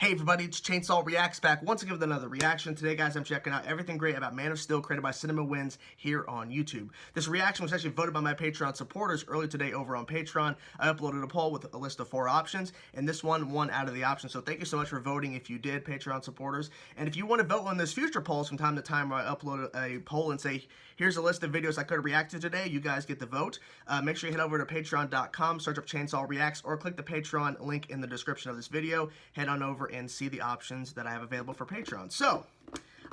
Hey everybody, it's Chainsaw Reacts back once again with another reaction. Today, guys, I'm checking out everything great about Man of Steel created by Cinema Wins here on YouTube. This reaction was actually voted by my Patreon supporters earlier today over on Patreon. I uploaded a poll with a list of 4 options, and this one won out of the options. So thank you so much for voting if you did, Patreon supporters. And if you want to vote on this future polls from time to time where I upload a poll and say, here's a list of videos I could react to today, you guys get to vote. Make sure you head over to patreon.com, search up Chainsaw Reacts, or click the Patreon link in the description of this video. Head on over and see the options that I have available for Patreon. So,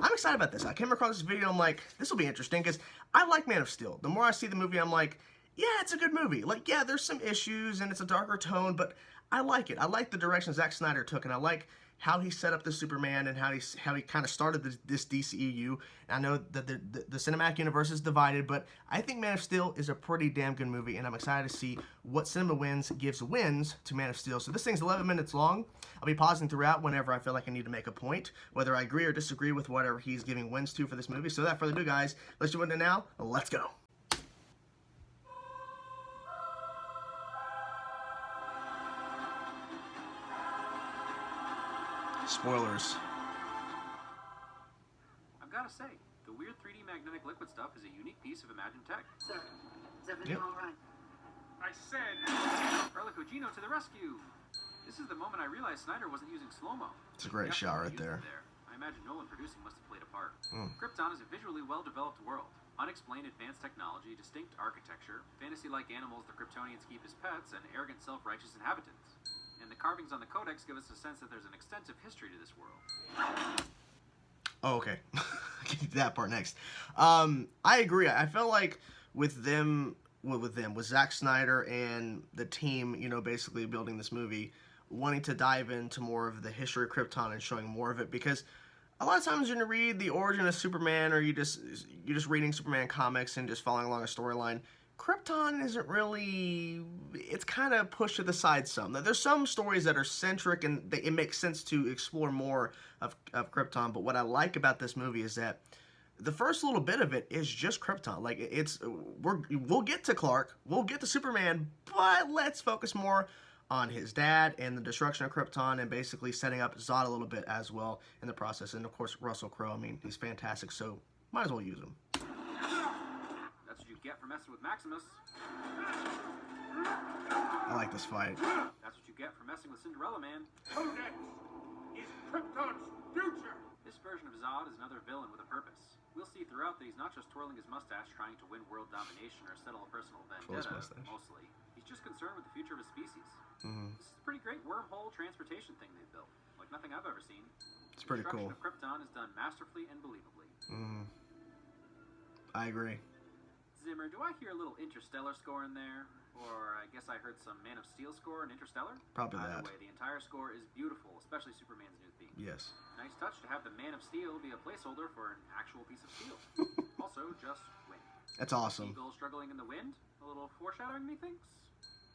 I'm excited about this. I came across this video, I'm like, this will be interesting, because I like Man of Steel. The more I see the movie, I'm like, yeah, it's a good movie. Like, yeah, there's some issues, and it's a darker tone, but I like it. I like the direction Zack Snyder took, and I like how he set up the Superman and how he kind of started this DCEU. I know that the cinematic universe is divided, but I think Man of Steel is a pretty damn good movie, and I'm excited to see what Cinema Wins gives wins to Man of Steel. So this thing's 11 minutes long. I'll be pausing throughout whenever I feel like I need to make a point, whether I agree or disagree with whatever he's giving wins to for this movie. So without further ado, guys, let's jump into it now. Let's go. Spoilers. I've got to say, the weird 3D magnetic liquid stuff is a unique piece of imagined tech. Sir, is everything all right? I said, Erlich Ogino to the rescue! This is the moment I realized Snyder wasn't using slow-mo. It's a great shot right there. I imagine Nolan producing must have played a part. Krypton is a visually well-developed world. Unexplained advanced technology, distinct architecture, fantasy-like animals the Kryptonians keep as pets, and arrogant self-righteous inhabitants. And the carvings on the codex give us a sense that there's an extensive history to this world. Oh, okay. Get to that part next. I agree. I felt like with Zack Snyder and the team, you know, basically building this movie, wanting to dive into more of the history of Krypton and showing more of it, because a lot of times when you read the origin of Superman, or you're just reading Superman comics and just following along a storyline, Krypton isn't really, it's kind of pushed to the side some. There's some stories that are centric and it makes sense to explore more of Krypton, but what I like about this movie is that the first little bit of it is just Krypton. Like, we'll get to Clark, we'll get to Superman, but let's focus more on his dad and the destruction of Krypton, and basically setting up Zod a little bit as well in the process. And of course, Russell Crowe, I mean, he's fantastic, so might as well use him. That's what you get for messing with Maximus. I like this fight. That's what you get for messing with Cinderella Man. Codex is Krypton's future! This version of Zod is another villain with a purpose. We'll see throughout that he's not just twirling his mustache trying to win world domination or settle a personal vendetta, mostly. He's just concerned with the future of his species. This is a pretty great wormhole transportation thing they've built. Like nothing I've ever seen. It's pretty cool. The destruction of Krypton is done masterfully and believably. I agree. Zimmer, do I hear a little Interstellar score in there? Or I guess I heard some Man of Steel score in Interstellar? Probably Either that. way, the entire score is beautiful, especially Superman's new theme. Yes. Nice touch to have the Man of Steel be a placeholder for an actual piece of steel. Also, just wind. That's awesome. Eagle struggling in the wind? A little foreshadowing, methinks?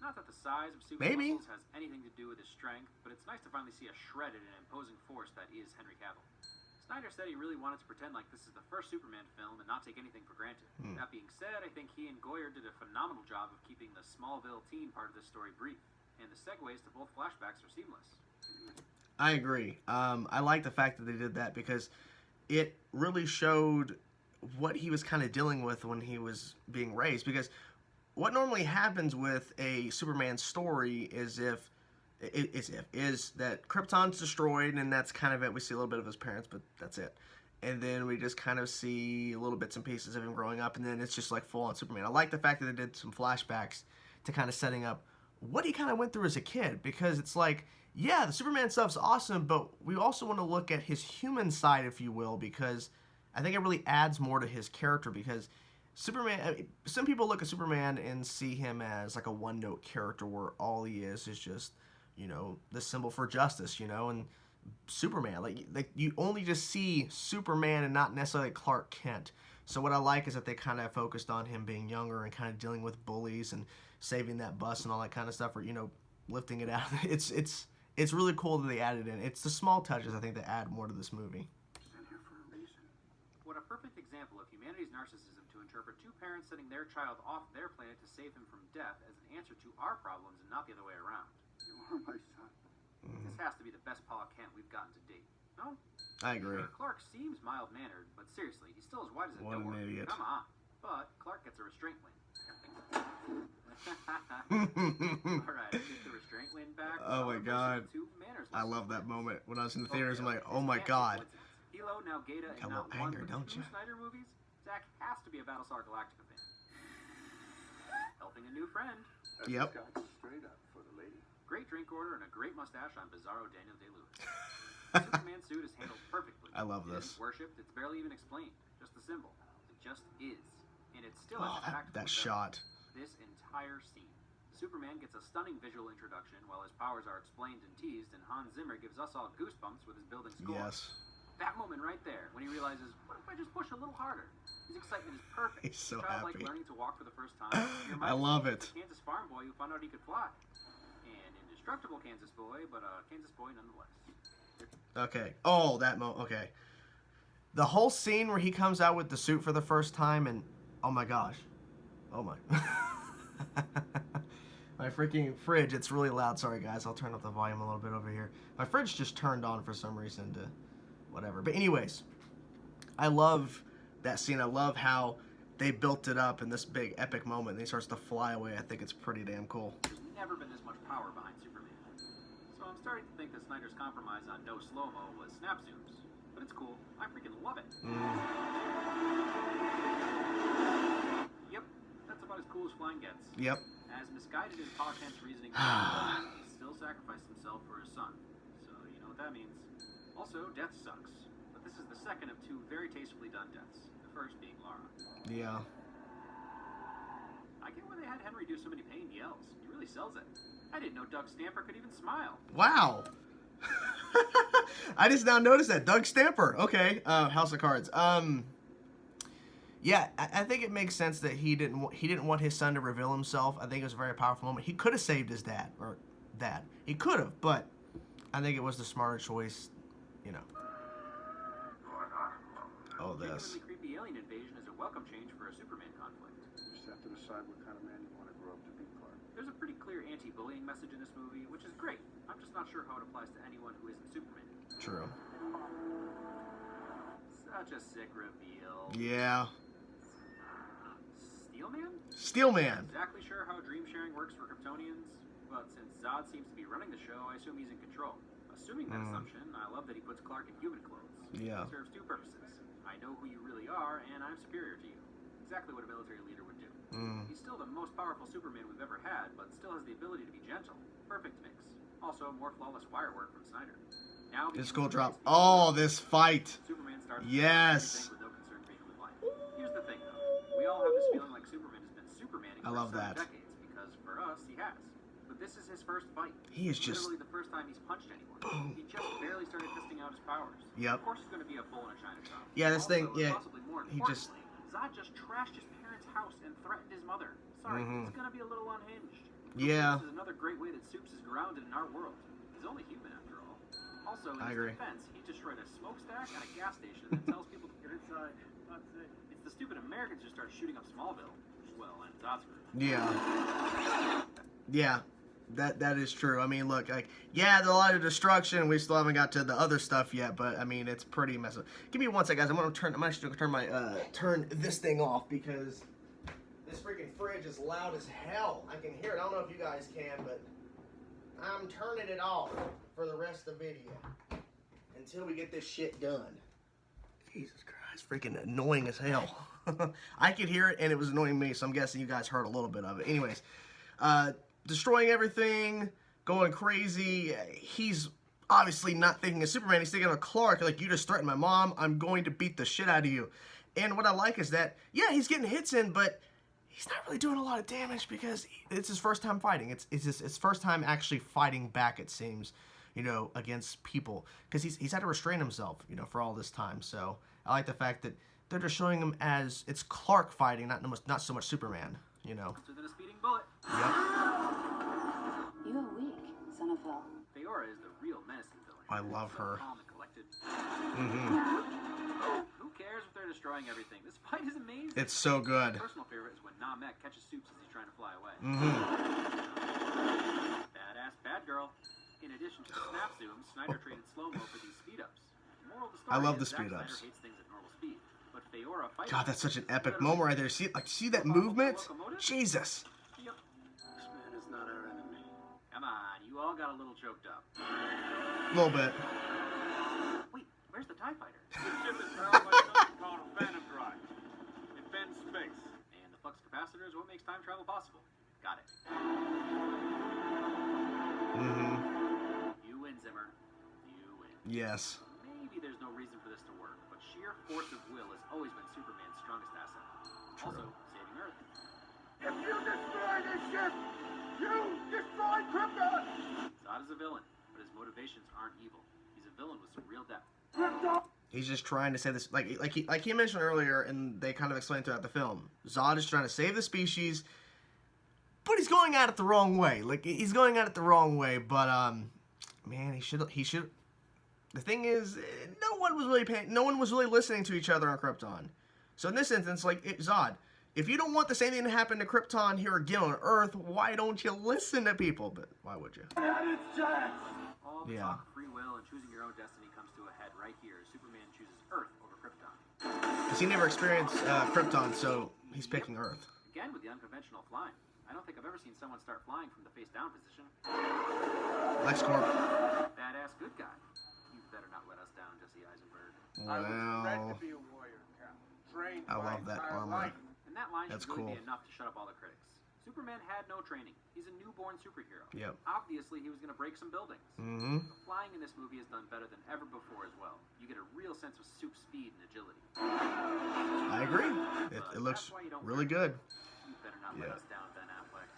Not that the size of Superman's muscles has anything to do with his strength, but it's nice to finally see a shredded and imposing force that is Henry Cavill. Snyder said he really wanted to pretend like this is the first Superman film and not take anything for granted. That being said, I think he and Goyer did a phenomenal job of keeping the Smallville teen part of this story brief, and the segues to both flashbacks are seamless. I agree. I like the fact that they did that, because it really showed what he was kind of dealing with when he was being raised. Because what normally happens with a Superman story is that Krypton's destroyed, and that's kind of it. We see a little bit of his parents, but that's it. And then we just kind of see little bits and pieces of him growing up, and then it's just like full-on Superman. I like the fact that they did some flashbacks to kind of setting up what he kind of went through as a kid, because it's like, yeah, the Superman stuff's awesome, but we also want to look at his human side, if you will, because I think it really adds more to his character. Because Superman, some people look at Superman and see him as like a one-note character where all he is just, you know, the symbol for justice, you know. And Superman, like you only just see Superman and not necessarily Clark Kent. So what I like is that they kind of focused on him being younger and kind of dealing with bullies and saving that bus and all that kind of stuff, or, you know, lifting it out. It's really cool that they added in. It's the small touches, I think, that add more to this movie. What a perfect example of humanity's narcissism to interpret two parents sending their child off their planet to save him from death as an answer to our problems and not the other way around. You are my son. This has to be the best Pa Kent we've gotten to date. No? I agree. Sure, Clark seems mild-mannered, but seriously, he's still as white as a What an door. idiot. Come on. But Clark gets a restraint win. Alright, I get the restraint win back. Oh my God. Two manners I love that lessons. moment. When I was in the theaters, I'm like, This oh my can't be God. coincidence. Hilo, now Gata, and Got a now little one anger, with don't two ya? Snyder movies, Zach has to be a Battlestar Galactica fan. Helping a new friend. Yep. Straight up for the lady. Great drink order and a great mustache on Bizarro Daniel Day-Lewis. The Superman suit is handled perfectly. I love It this. isn't worshipped, it's barely even explained. Just a symbol. It just is. And it's still Oh, as impactful that as ever. shot. This entire scene. Superman gets a stunning visual introduction while his powers are explained and teased, and Hans Zimmer gives us all goosebumps with his building score. Yes. That moment right there, when he realizes, what if I just push a little harder? His excitement is perfect. He's so Childlike happy. learning to walk for the first time. Your I mind love is it. the Kansas farm boy who found out he could fly. An indestructible Kansas boy, but a Kansas boy nonetheless. Okay. Oh, that moment. Okay. The whole scene where he comes out with the suit for the first time and, oh my gosh. Oh my. My freaking fridge, it's really loud. Sorry, guys. I'll turn up the volume a little bit over here. My fridge just turned on for some reason to whatever. But anyways, I love that scene. I love how they built it up in this big epic moment. And he starts to fly away. I think it's pretty damn cool. There's never been this much power behind Superman. So I'm starting to think that Snyder's compromise on no slow-mo was snap zooms. But it's cool. I freaking love it. Yep, that's about as cool as flying gets. Yep. As misguided as Pa Kent's reasoning was, he still sacrificed himself for his son. So you know what that means. Also, death sucks. But this is the second of two very tastefully done deaths. The first being Lara. Yeah. I get why they had Henry do so many pain yells. He really sells it. I didn't know Doug Stamper could even smile. Wow. I just now noticed that. Doug Stamper. Okay. House of Cards. Yeah, I think it makes sense that he didn't want his son to reveal himself. I think it was a very powerful moment. He could have saved his dad, or dad. He could have, but I think it was the smarter choice, you know. Oh, this. Genuinely creepy alien invasion is a welcome change for a Superman conflict. You just have to decide what kind of man you want to grow up to be, Clark. There's a pretty clear anti-bullying message in this movie, which is great. I'm just not sure how it applies to anyone who isn't Superman. True. Such a sick reveal. Yeah. Steelman? Steelman. Exactly sure how dream sharing works for Kryptonians, but since Zod seems to be running the show, I assume he's in control. Assuming that assumption, I love that he puts Clark in human clothes. Yeah. It serves two purposes. I know who you really are, and I'm superior to you. Exactly what a military leader would do. He's still the most powerful Superman we've ever had, but still has the ability to be gentle. Perfect mix. Also, more flawless wire work from Snyder. Now This cool drop. Oh, this fight. Superman starts Yes. with no concern for human life. Here's the thing, though. We all have this feeling like Superman has been Supermaning I for love several that. decades, because for us, he has. But this is his first fight. He is just. Literally the first time he's punched anyone. He just barely started testing out his powers. Yep. Of course he's going to be a bull in a china shop. Yeah, this thing. Also, Yeah. possibly more He just. importantly, Zod just trashed his parents' house and threatened his mother. Sorry, he's going to be a little unhinged. Yeah. This is another great way that Supes is grounded in our world. He's only human after all. Also, in I his agree. defense, he destroyed a smokestack and a gas station and tells people to get inside. Not safe. It's the stupid Americans who started shooting up Smallville. Well, and Zod's group. Yeah. Yeah. That is true. I mean, look, like, yeah, there's a lot of destruction. We still haven't got to the other stuff yet, but I mean, it's pretty messy. Give me one sec, guys. I'm actually gonna turn this thing off because this freaking fridge is loud as hell. I can hear it. I don't know if you guys can, but I'm turning it off for the rest of the video until we get this shit done. Jesus Christ, freaking annoying as hell. I could hear it, and it was annoying me, so I'm guessing you guys heard a little bit of it. Anyways, destroying everything, going crazy. He's obviously not thinking of Superman. He's thinking of Clark. Like, you just threatened my mom. I'm going to beat the shit out of you. And what I like is that, yeah, he's getting hits in, but he's not really doing a lot of damage because it's his first time fighting. It's his first time actually fighting back, it seems, you know, against people. Because he's had to restrain himself, you know, for all this time. So I like the fact that they're just showing him as it's Clark fighting, not so much Superman, you know. Faster than a speeding bullet. Yep. You are weak, son of hell. Feora is the real menacing villain. I love So her. calm and collected. Mm-hmm. Who cares if they're destroying everything? This fight is amazing. It's so good. My personal favorite is when Namek catches Supes as he's trying to fly away. Mm-hmm. Badass bad girl. In addition to the snap zooms, Snyder traded slow-mo for these speed-ups. Moral of the story I love the is Zack Snyder speed-ups. hates things at normal speed, but Feora fights God, that's such an epic literally moment right there. See that movement? Jesus. Yep. This man is not our enemy. Come on, you all got a little choked up. A little bit. Wait, where's the TIE fighter? This ship is powered by something called a phantom drive. It bends space. And the flux capacitor is what makes time travel possible. Got it. You win, Zimmer. You win. Yes. Maybe there's no reason for this to work, but sheer force of will has always been Superman's strongest asset. Also, saving Earth. If you destroy this ship, you destroy Krypton! Zod is a villain, but his motivations aren't evil. He's a villain with some real depth. Krypton! He's just trying to say this, like he mentioned earlier, and they kind of explained throughout the film. Zod is trying to save the species, but he's going at it the wrong way. Like, he's going at it the wrong way, but, man, he should, the thing is, no one was really listening to each other on Krypton. So in this instance, like, Zod, if you don't want the same thing to happen to Krypton here again on Earth, why don't you listen to people? But why would you? Had its chance! All the Yeah. talk of free will and choosing your own destiny comes to a head right here. Superman chooses Earth over Krypton. Because he never experienced Krypton, so he's picking Earth. Again with the unconventional flying. I don't think I've ever seen someone start flying from the face down position. LexCorp. Badass good guy. You better not let us down, Jesse Eisenberg. I was bred Wow. to be a warrior, Cap. Trained I my love that entire armor. life. And that line That's should really cool. be enough to shut up all the critics. Superman had no training. He's a newborn superhero. Yep. Obviously, he was going to break some buildings. Mm-hmm. The flying in this movie is done better than ever before as well. You get a real sense of soup speed and agility. I agree. It looks really good. You better not let Yeah. us down, Ben Affleck.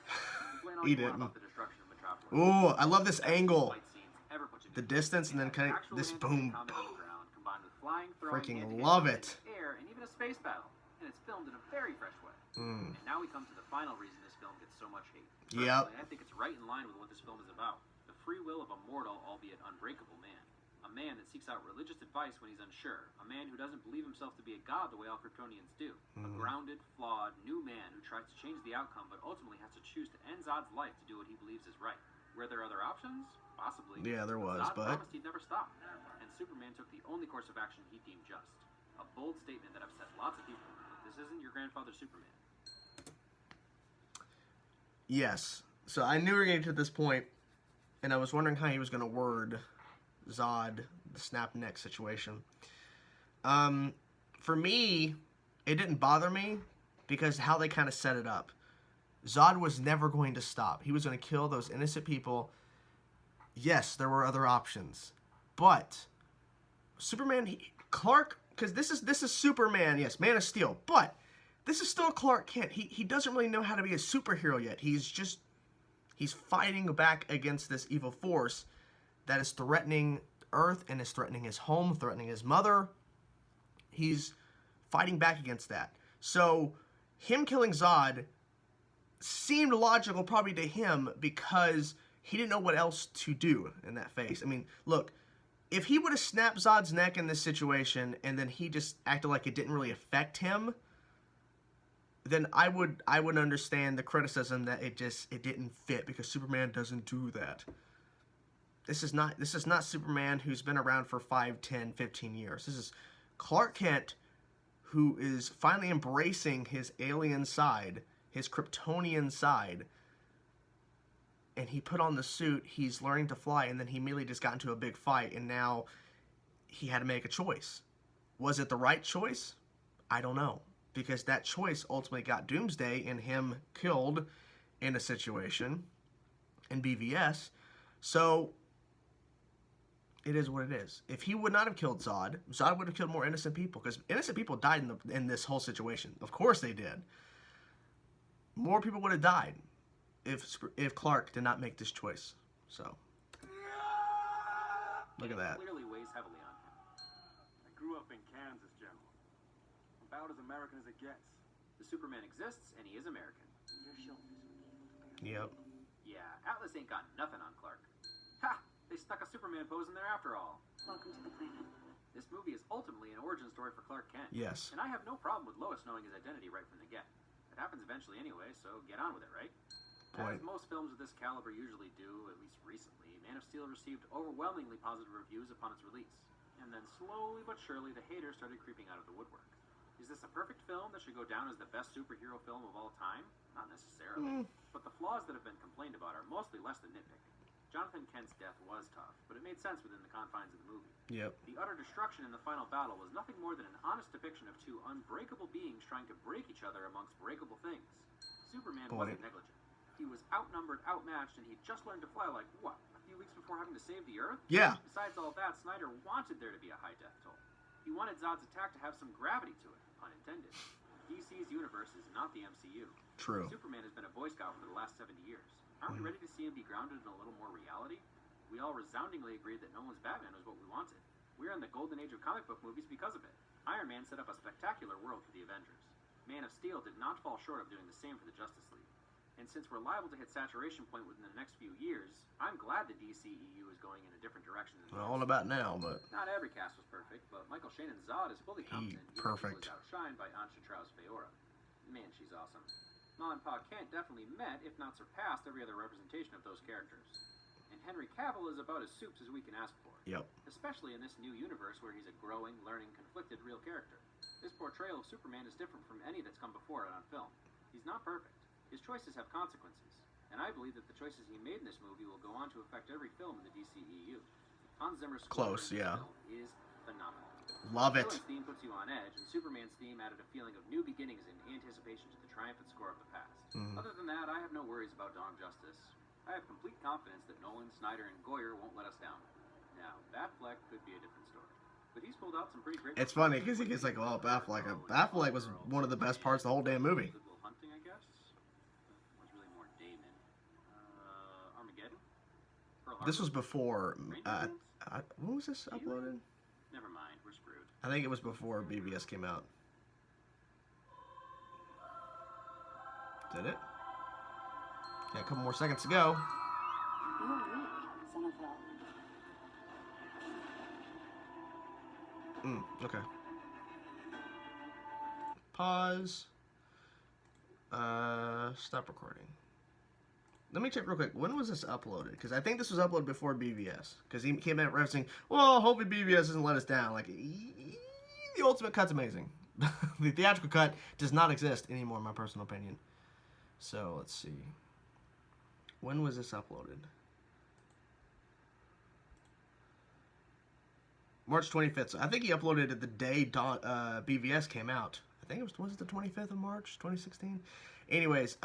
Complain all He you want didn't. about the destruction of Metropolis. Ooh, I love this angle. Fight scenes ever put The together. distance and then kind of Actual this hand-to-hand boom. combat on the ground, combined with flying, throwing, Freaking hand-to-hand love combat it. in the air, and even a space battle. And it's filmed in a very fresh way. Mm. And now we come to the final reason this film gets so much hate. Yep. Personally, I think it's right in line with what this film is about. The free will of a mortal, albeit unbreakable man. A man that seeks out religious advice when he's unsure. A man who doesn't believe himself to be a god the way all Kryptonians do. A grounded, flawed, new man who tries to change the outcome but ultimately has to choose to end Zod's life to do what he believes is right. Were there other options? Possibly. Yeah, there was, Zod but promised he'd never stop. And Superman took the only course of action he deemed just. A bold statement that upset lots of people. This isn't your grandfather Superman. yes. So I knew we were getting to this point, and I was wondering how he was going to word Zod, the snap neck situation. For me, it didn't bother me because how they kind of set it up. Zod was never going to stop. He was going to kill those innocent people. Yes, there were other options, but Superman, Clark, because this is Superman, yes, Man of Steel, but this is still Clark Kent. He doesn't really know how to be a superhero yet. He's fighting back against this evil force that is threatening Earth and is threatening his home, threatening his mother. He's fighting back against that. So him killing Zod seemed logical probably to him because he didn't know what else to do in that phase. I mean, look, if he would have snapped Zod's neck in this situation and then he just acted like it didn't really affect him, then I would understand the criticism that it didn't fit because Superman doesn't do that. This is not Superman who's been around for 5, 10, 15 years. This is Clark Kent who is finally embracing his alien side, his Kryptonian side. And he put on the suit, he's learning to fly, and then he immediately just got into a big fight, and now he had to make a choice. Was it the right choice? I don't know. Because that choice ultimately got Doomsday and him killed in a situation in BVS. So it is what it is. If he would not have killed Zod, Zod would have killed more innocent people, because innocent people died in this whole situation. Of course they did. More people would have died if Clark did not make this choice. So look at that. Clearly weighs heavily on him. I grew up in Kansas, General. About as American as it gets. The Superman exists, and he is American. Your shoulders will be Yep. Yeah, Atlas ain't got nothing on Clark. Ha! They stuck a Superman pose in there after all. welcome to the planet. This movie is ultimately an origin story for Clark Kent. Yes. And I have no problem with Lois knowing his identity right from the get. It happens eventually anyway, so get on with it, right? point. As most films of this caliber usually do, at least recently, Man of Steel received overwhelmingly positive reviews upon its release. And then slowly but surely, the haters started creeping out of the woodwork. Is this a perfect film that should go down as the best superhero film of all time? Not necessarily. But the flaws that have been complained about are mostly less than nitpicking. Jonathan Kent's death was tough, but it made sense within the confines of the movie. Yep. The utter destruction in the final battle was nothing more than an honest depiction of two unbreakable beings trying to break each other amongst breakable things. Superman wasn't negligent. He was outnumbered, outmatched, and he'd just learned to fly like, what, a few weeks before having to save the Earth? Yeah. Besides all that, Snyder wanted there to be a high death toll. He wanted Zod's attack to have some gravity to it, pun intended. DC's universe is not the MCU. True. Superman has been a Boy Scout for the last 70 years. Aren't we ready to see him be grounded in a little more reality? We all resoundingly agreed that Nolan's Batman was what we wanted. We're in the golden age of comic book movies because of it. Iron Man set up a spectacular world for the Avengers. Man of Steel did not fall short of doing the same for the Justice League. And since we're liable to hit saturation point within the next few years, I'm glad the DCEU is going in a different direction than the Well, all about now, but Not every cast was perfect, but Michael Shannon's Zod is fully competent. perfect. He was outshined by Ansha Traus-Feora. Man, she's awesome. Ma and Pa Kent definitely met, if not surpassed, every other representation of those characters. And Henry Cavill is about as soups as we can ask for. Yep. Especially in this new universe where he's a growing, learning, conflicted real character. This portrayal of Superman is different from any that's come before it on film. He's not perfect. His choices have consequences. And I believe that the choices he made in this movie will go on to affect every film in the DCEU. Hans Zimmer's score Close, for this yeah. film is phenomenal. Love it. Villain's theme puts you on edge, and Superman's theme added a feeling of new beginnings and anticipation to the triumphant score of the past. Other than that, I have no worries about Dawn of Justice. I have complete confidence that Nolan, Snyder, and Goyer won't let us down. Now, Batfleck could be a different story. But he's pulled out some pretty great... It's funny because he gets like, oh, Batfleck. Batfleck was one of the best parts of the whole damn movie. Good Will Hunting, I guess. Was really more Damon. Armageddon? Pearl This was Harbor? before. Ranger Moons? When was this uploaded? Never mind, we're screwed. I think it was before BVS came out. Did it? Yeah, a couple more seconds to go. You are weak, son of hell. Okay. Pause. Stop recording. Let me check real quick. When was this uploaded? Because I think this was uploaded before BVS. Because he came out referencing, well, hopefully BVS doesn't let us down. Like, the ultimate cut's amazing. The theatrical cut does not exist anymore, in my personal opinion. So, let's see. When was this uploaded? March 25th. So I think he uploaded it the day BVS came out. I think it was it the 25th of March, 2016? Anyways,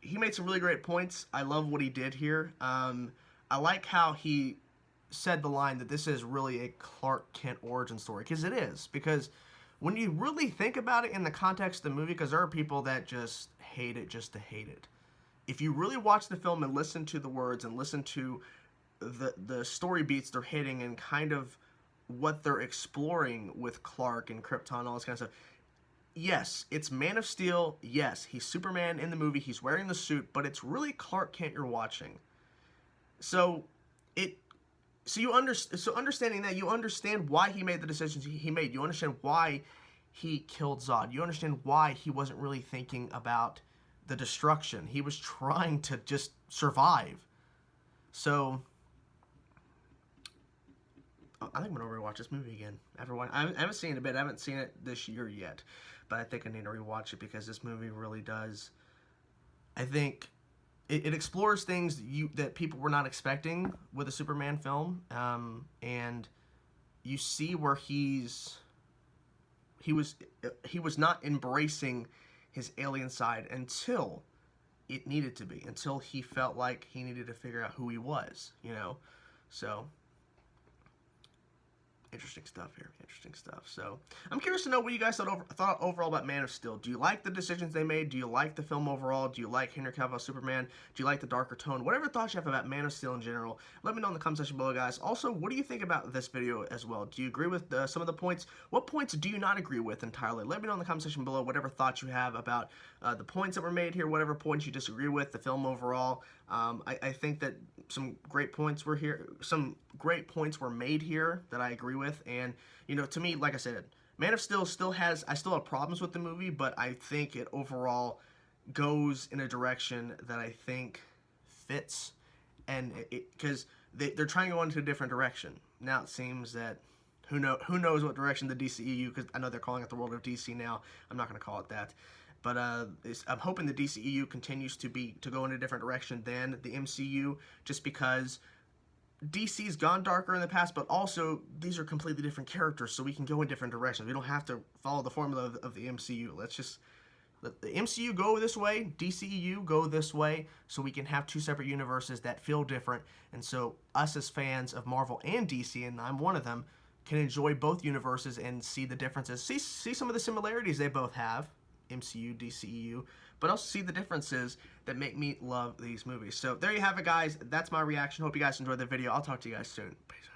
he made some really great points. I love what he did here. I like how he said the line that this is really a Clark Kent origin story, because it is. Because when you really think about it in the context of the movie, because there are people that just hate it just to hate it. If you really watch the film and listen to the words and listen to the story beats they're hitting and kind of what they're exploring with Clark and Krypton, all this kind of stuff. Yes, it's Man of Steel. Yes, he's Superman in the movie. He's wearing the suit, but it's really Clark Kent you're watching. So understanding that, you understand why he made the decisions he made. You understand why he killed Zod. You understand why he wasn't really thinking about the destruction. He was trying to just survive. So I think I'm gonna rewatch this movie again. I haven't seen it a bit. I haven't seen it this year yet, but I think I need to rewatch it because this movie really does. I think it explores things that people were not expecting with a Superman film, and you see where he was not embracing his alien side until it needed to be, until he felt like he needed to figure out who he was, so interesting stuff here. Interesting stuff. So I'm curious to know what you guys thought overall about Man of Steel. Do you like the decisions they made? Do you like the film overall? Do you like Henry Cavill's Superman? Do you like the darker tone? Whatever thoughts you have about Man of Steel in general, let me know in the comment section below, guys. Also, what do you think about this video as well? Do you agree with some of the points? What points do you not agree with entirely? Let me know in the comment section below whatever thoughts you have about the points that were made here, whatever points you disagree with, the film overall. I think that some great points were here. Some great points were made here that I agree with, and to me, like I said, Man of Steel I still have problems with the movie, but I think it overall goes in a direction that I think fits, and because they're trying to go into a different direction. Now it seems that who knows what direction the DCEU, because I know they're calling it the world of DC now. I'm not going to call it that. But I'm hoping the DCEU continues to go in a different direction than the MCU, just because DC's gone darker in the past, but also these are completely different characters, so we can go in different directions. We don't have to follow the formula of the MCU. Let's just let the MCU go this way, DCEU go this way, so we can have two separate universes that feel different. And so us as fans of Marvel and DC, and I'm one of them, can enjoy both universes and see the differences. See some of the similarities they both have, MCU, DCEU, but also see the differences that make me love these movies. So there you have it, guys. That's my reaction. Hope you guys enjoyed the video. I'll talk to you guys soon. Peace out.